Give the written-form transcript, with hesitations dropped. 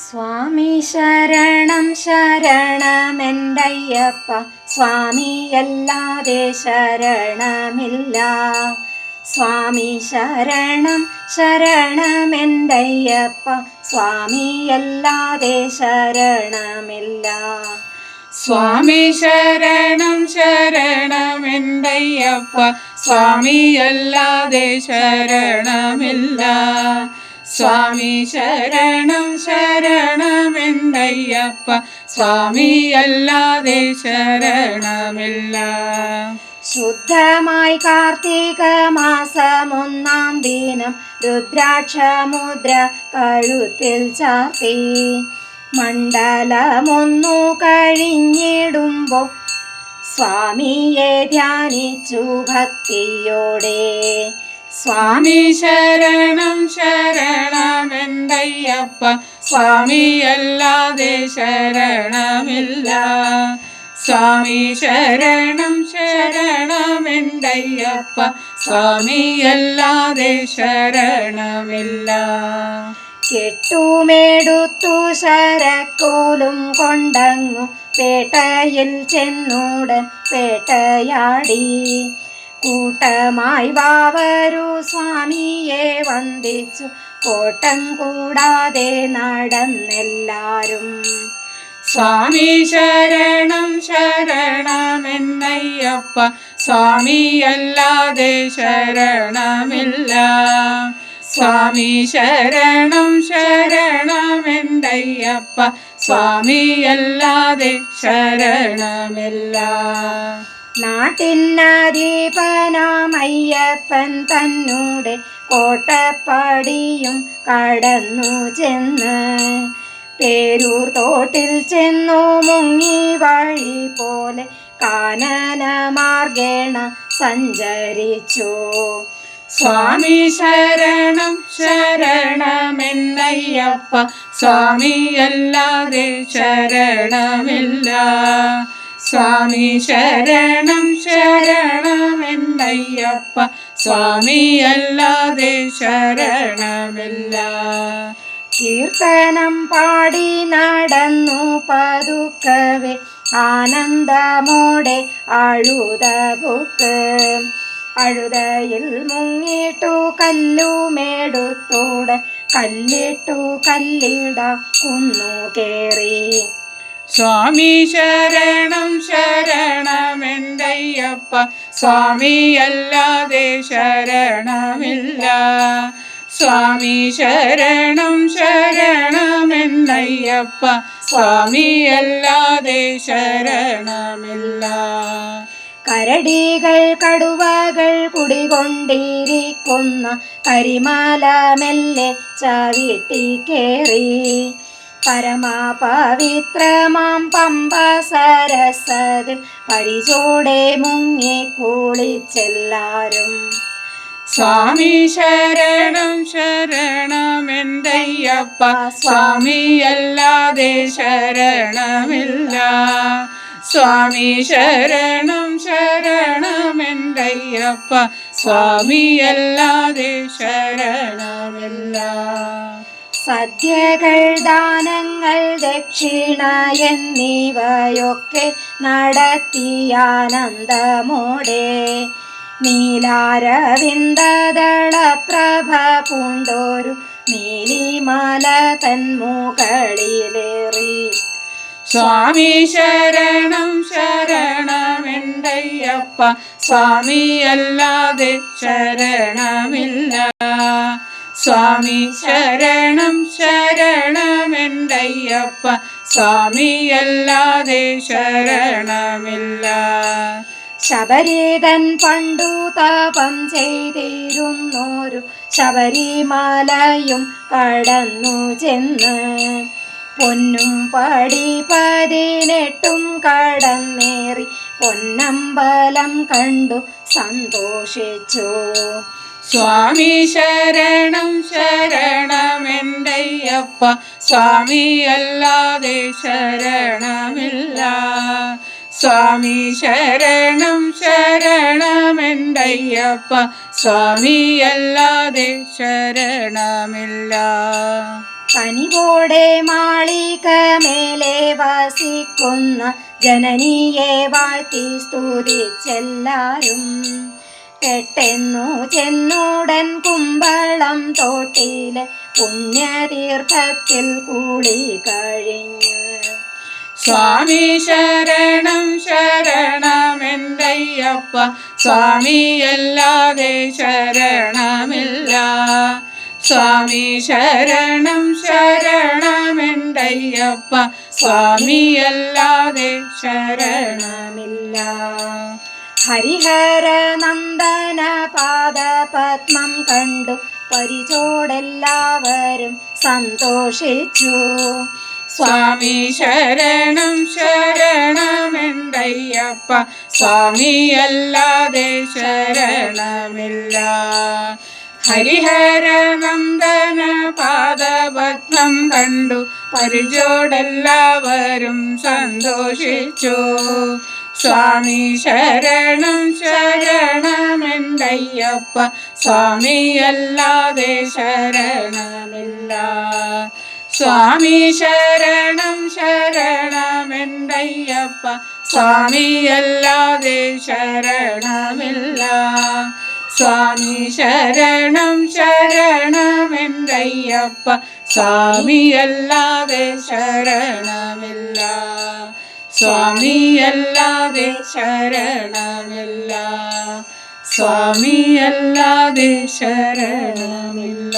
സ്വാമി ശരണം ശരണമെൻ്റയ്യപ്പ, സ്വാമിയല്ലാതെ ശരണമില്ല. സ്വാമി ശരണം ശരണമെൻ്റയ്യപ്പ, സ്വാമിയല്ലാതെ ശരണമില്ല. സ്വാമി ശരണം ശരണമെൻ്റയ്യപ്പ, സ്വാമിയല്ലാതെ ശരണമില്ല. സ്വാമി ശരണം ശരണമെൻ്റയ്യപ്പ, സ്വാമിയല്ലാതെ ശരണമില്ല. ശുദ്ധമായി കാർത്തിക മാസം 1-ാം ദിനം രുദ്രാക്ഷമുദ്ര കഴുത്തിൽ ചാർത്തി, മണ്ഡലമൊന്നു കഴിഞ്ഞിടുമ്പോൾ സ്വാമിയെ ധ്യാനിച്ചു ഭക്തിയോടെ. സ്വാമി ശരണം ശരണമെൻ്റയ്യപ്പ, സ്വാമിയല്ലാതെ ശരണമില്ല. സ്വാമി ശരണം ശരണമെൻ്റയ്യപ്പ, സ്വാമിയല്ലാതെ ശരണമില്ല. കെട്ടുമെടുത്തു ശരക്കോലും കൊണ്ടങ്ങു പേട്ടയിൽ ചെന്നുടൻ പേട്ടയാടി, കൂട്ടമായി വാവരു സ്വാമിയെ വന്ദിച്ചു കോട്ടം കൂടാതെ നടന്നെല്ലാരും. സ്വാമി ശരണം ശരണമെൻ്റയ്യപ്പ, സ്വാമിയല്ലാതെ ശരണമില്ല. സ്വാമി ശരണം ശരണമെൻ്റയ്യപ്പ, സ്വാമിയല്ലാതെ ശരണമില്ല. നാട്ടിനധീപനാമയ്യപ്പൻ തന്നൂടെ കോട്ടപ്പടിയും കടന്നു ചെന്ന്, പേരൂർ തോട്ടിൽ ചെന്നു മുങ്ങി വഴി പോലെ കാനന മാർഗേണ സഞ്ചരിച്ചു. സ്വാമി ശരണം ശരണമെൻ്റയ്യപ്പ, സ്വാമിയല്ലാതെ ശരണമില്ല. സ്വാമി ശരണം ശരണമെൻ്റയ്യപ്പ, സ്വാമിയല്ലാതെ ശരണമില്ല. കീർത്തനം പാടി നടന്നു പതുക്കവേ ആനന്ദമോടെ അഴുത ബുക്ക്, അഴുതയിൽ മുങ്ങിട്ടു കല്ലുമെടുത്തോടെ കല്ലിട്ടു കല്ലിട കുന്നു കേറി. സ്വാമി ശരണം ശരണമെൻ്റയ്യപ്പ, സ്വാമിയല്ലാതെ ശരണമില്ല. സ്വാമി ശരണം ശരണമെൻ്റയ്യപ്പ, സ്വാമിയല്ലാതെ ശരണമില്ല. കരടികൾ കടുവകൾ കുടികൊണ്ടിരിക്കുന്ന കരിമല മെല്ലെ ചവിട്ടി കേറി, പരമപവിത്രമാം പമ്പ സരസതിൽ പരിചോടെ മുങ്ങി കുളിച്ചെല്ലാരും. സ്വാമി ശരണം ശരണമെൻ്റയ്യപ്പ, സ്വാമിയല്ലാതെ ശരണമില്ല. സ്വാമി ശരണം ശരണമെൻ്റയ്യപ്പ, സ്വാമിയല്ലാതെ ശരണമില്ല. സദ്യകൾ ദാനങ്ങൾ ദക്ഷിണ എന്നിവയൊക്കെ നടത്തിയാനന്ദമോടെ, നീലാരവിന്ദദളപ്രഭ പൂണ്ടോരു നീലിമല തൻ മുകളിലേറി. സ്വാമി ശരണം ശരണമെൻ്റയ്യപ്പ, സ്വാമിയല്ലാതെ ശരണമില്ല. സ്വാമി ശരണം ശരണമെൻ്റയ്യപ്പ, സ്വാമിയല്ലാതെ ശരണമില്ല. ശബരിതൻ പണ്ടു തപം ചെയ്തിരുന്നോരു ശബരിമലയും കടന്നു ചെന്ന്, പൊന്നും പടി 18 കടന്നേറി പൊന്നമ്പലം കണ്ടു സന്തോഷിച്ചു. സ്വാമി ശരണം ശരണമെൻ്റയ്യപ്പ, സ്വാമിയല്ലാതെ ശരണമില്ല. സ്വാമി ശരണം ശരണമെൻ്റയ്യപ്പ, സ്വാമിയല്ലാതെ ശരണമില്ല. കനിവോടെ മാളിക മേലെ വസിക്കുന്ന ജനനിയെ വാഴ്ത്തി സ്തുതിച്ചെല്ലാരും. പെട്ടെന്നു ചെന്നുടൻ കുമ്പളം തോട്ടിലെ പുണ്യതീർത്ഥത്തിൽ കുളി കഴിഞ്ഞു. സ്വാമി ശരണം ശരണമെന്തയ്യപ്പ, സ്വാമിയല്ലാതെ ശരണമില്ല. സ്വാമി ശരണം ശരണമെന്തയ്യപ്പ, സ്വാമിയല്ലാതെ ശരണമില്ല. ഹരിഹരനന്ദന പാദപത്മം കണ്ടു പരിചോടെല്ലാവരും സന്തോഷിച്ചു. സ്വാമി ശരണം ശരണമെന്തയ്യപ്പ, സ്വാമിയല്ലാതെ ശരണമില്ല. ഹരിഹരനന്ദന പാദപത്മം കണ്ടു പരിചോടെല്ലാവരും സന്തോഷിച്ചു. സ്വാമി ശരണം ശരണമെന്തയ്യപ്പ, സ്വാമിയല്ലാതെ ശരണമില്ല. സ്വാമി ശരണം ശരണമെന്തയ്യപ്പ, സ്വാമിയല്ലാതെ ശരണമില്ല. സ്വാമി ശരണം ശരണമെന്തയ്യപ്പ, സ്വാമിയല്ലാതെ ശരണമില്ല. സ്വാമിയല്ലാതെ ശരണമില്ല. സ്വാമിയല്ലാതെ ശരണമില്ല.